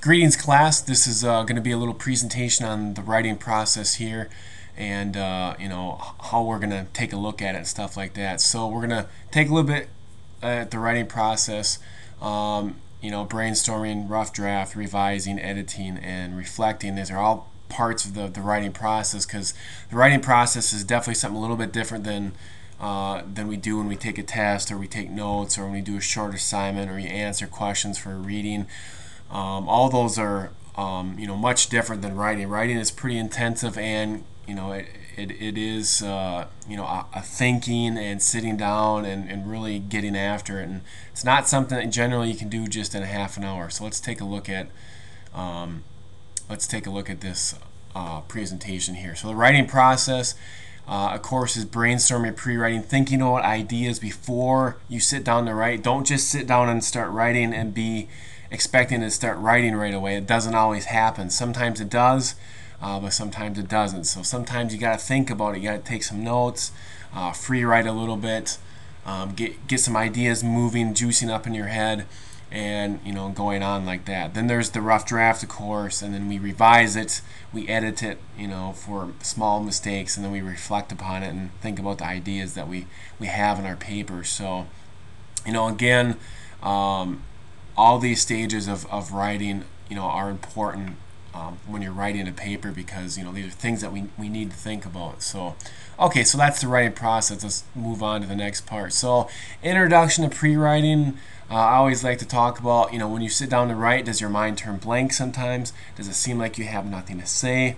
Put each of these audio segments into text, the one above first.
Greetings class, this is going to be a little presentation on the writing process here and how we're going to take a look at it and stuff like that. So we're going to take a little bit at the writing process, brainstorming, rough draft, revising, editing, and reflecting. These are all parts of the writing process, because the writing process is definitely something a little bit different than we do when we take a test or we take notes or when we do a short assignment or you answer questions for a reading. All those are much different than writing. Writing is pretty intensive, and it is a thinking and sitting down and really getting after it. And it's not something that generally you can do just in a half an hour. So let's take a look at this presentation here. So the writing process, of course, is brainstorming, pre-writing, thinking about ideas before you sit down to write. Don't just sit down and start writing and be expecting to start writing right away. It doesn't always happen. Sometimes it does, but sometimes it doesn't. So sometimes you got to think about it. You got to take some notes, free write a little bit, get some ideas moving, juicing up in your head, and going on like that. Then there's the rough draft, of course, and then we revise it, we edit it, for small mistakes, and then we reflect upon it and think about the ideas that we have in our paper. So, again, all these stages of writing, are important when you're writing a paper, because these are things that we need to think about. So, okay, so that's the writing process. Let's move on to the next part. So, introduction to pre-writing. I always like to talk about, when you sit down to write, does your mind turn blank sometimes? Does it seem like you have nothing to say?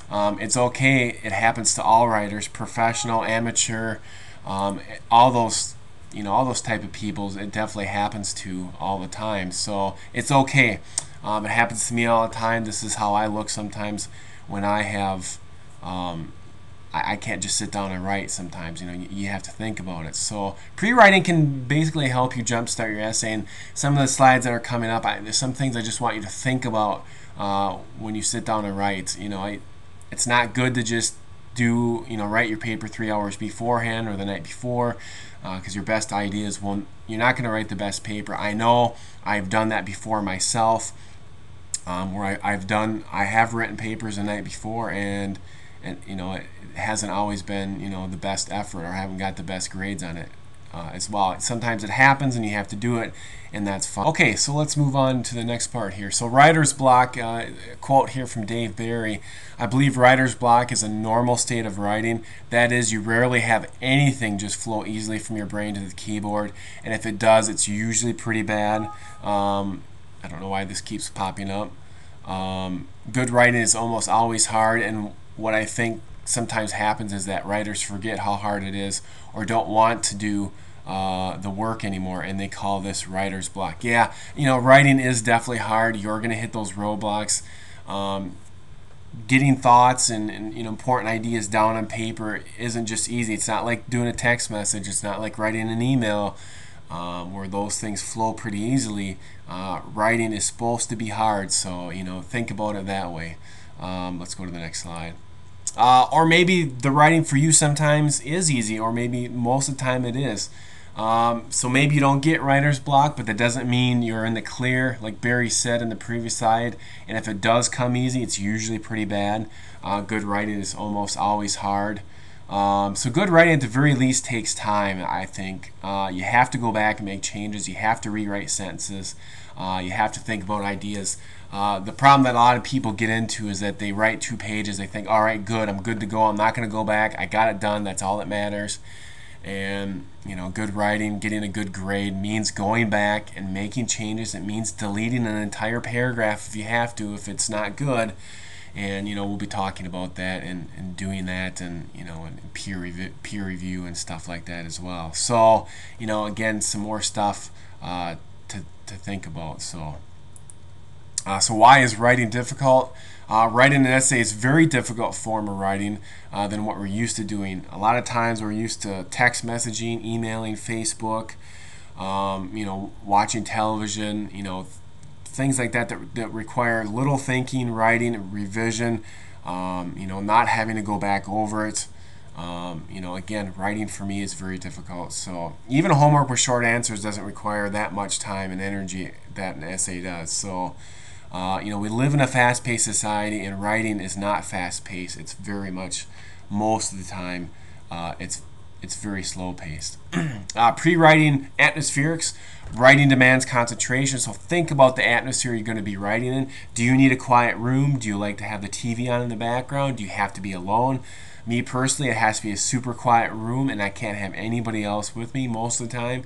It's okay. It happens to all writers, professional, amateur, all those type of people. It definitely happens to all the time. So it's okay. It happens to me all the time. This is how I look sometimes when I have I can't just sit down and write sometimes. You have to think about it. So pre-writing can basically help you jumpstart your essay. And some of the slides that are coming up, there's some things I just want you to think about when you sit down and write. It's not good to just write your paper 3 hours beforehand or the night before, because your best ideas you're not going to write the best paper. I know I've done that before myself, where I have written papers the night before, and it hasn't always been the best effort, or I haven't got the best grades on it as well. Sometimes it happens and you have to do it, and that's fine. Okay, so let's move on to the next part here. So writer's block, a quote here from Dave Barry: I believe writer's block is a normal state of writing. That is, you rarely have anything just flow easily from your brain to the keyboard, and if it does, it's usually pretty bad. I don't know why this keeps popping up. Good writing is almost always hard, and what I think sometimes happens is that writers forget how hard it is, or don't want to do the work anymore, and they call this writer's block. Yeah, writing is definitely hard. You're going to hit those roadblocks. Getting thoughts and important ideas down on paper isn't just easy. It's not like doing a text message. It's not like writing an email, where those things flow pretty easily. Writing is supposed to be hard, so think about it that way. Let's go to the next slide. Or maybe the writing for you sometimes is easy, or maybe most of the time it is. So maybe you don't get writer's block, but that doesn't mean you're in the clear, like Barry said in the previous slide. And if it does come easy, it's usually pretty bad. Good writing is almost always hard. So good writing at the very least takes time, I think. You have to go back and make changes. You have to rewrite sentences. You have to think about ideas. The problem that a lot of people get into is that they write 2 pages. They think, all right, good, I'm good to go. I'm not going to go back. I got it done. That's all that matters. And good writing, getting a good grade, means going back and making changes. It means deleting an entire paragraph if you have to, if it's not good. And we'll be talking about that and doing that, and and peer review and stuff like that as well. So again, some more stuff to think about. So why is writing difficult? Writing an essay is a very difficult form of writing than what we're used to doing. A lot of times we're used to text messaging, emailing, Facebook, watching television, things like that require little thinking, writing, revision, not having to go back over it. Again, writing for me is very difficult. So even homework with short answers doesn't require that much time and energy that an essay does. So We live in a fast-paced society, and writing is not fast-paced. It's very much, most of the time, it's very slow-paced. Pre-writing atmospherics. Writing demands concentration, so think about the atmosphere you're going to be writing in. Do you need a quiet room? Do you like to have the TV on in the background? Do you have to be alone? Me personally, it has to be a super quiet room, and I can't have anybody else with me most of the time.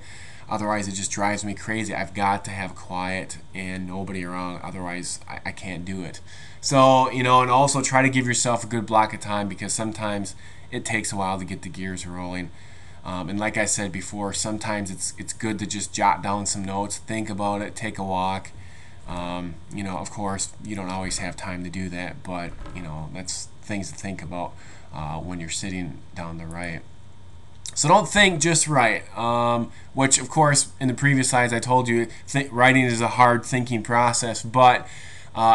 Otherwise, it just drives me crazy. I've got to have quiet and nobody around. Otherwise, I can't do it. So, and also try to give yourself a good block of time, because sometimes it takes a while to get the gears rolling. And like I said before, sometimes it's good to just jot down some notes, think about it, take a walk. Of course, you don't always have time to do that, but that's things to think about when you're sitting down to write. So don't think, just write. Which, of course, in the previous slides I told you, writing is a hard thinking process, but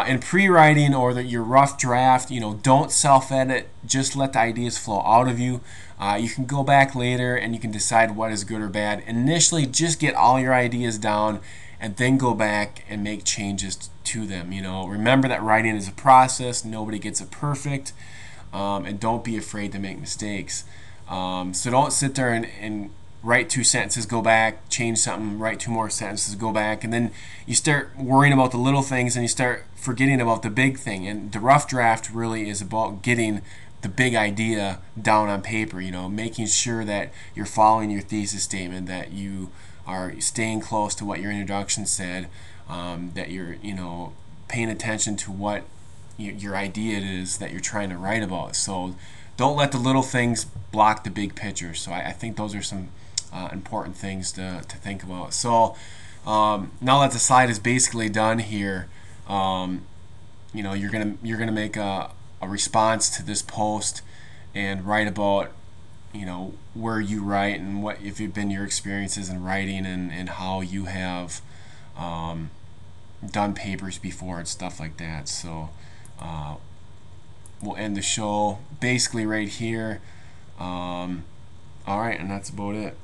in pre-writing or your rough draft, don't self-edit. Just let the ideas flow out of you. You can go back later and you can decide what is good or bad. Initially, just get all your ideas down and then go back and make changes to them. Remember that writing is a process. Nobody gets it perfect. And don't be afraid to make mistakes. So don't sit there and write 2 sentences, go back, change something, write 2 more sentences, go back, and then you start worrying about the little things and you start forgetting about the big thing. And the rough draft really is about getting the big idea down on paper, making sure that you're following your thesis statement, that you are staying close to what your introduction said, that you're, paying attention to what your idea is that you're trying to write about. So don't let the little things block the big picture. So I think those are some important things to think about. So now that the slide is basically done here, you're gonna make a response to this post and write about where you write and what if you've been your experiences in writing and how you have done papers before and stuff like that. So we'll end the show basically right here. All right, and that's about it.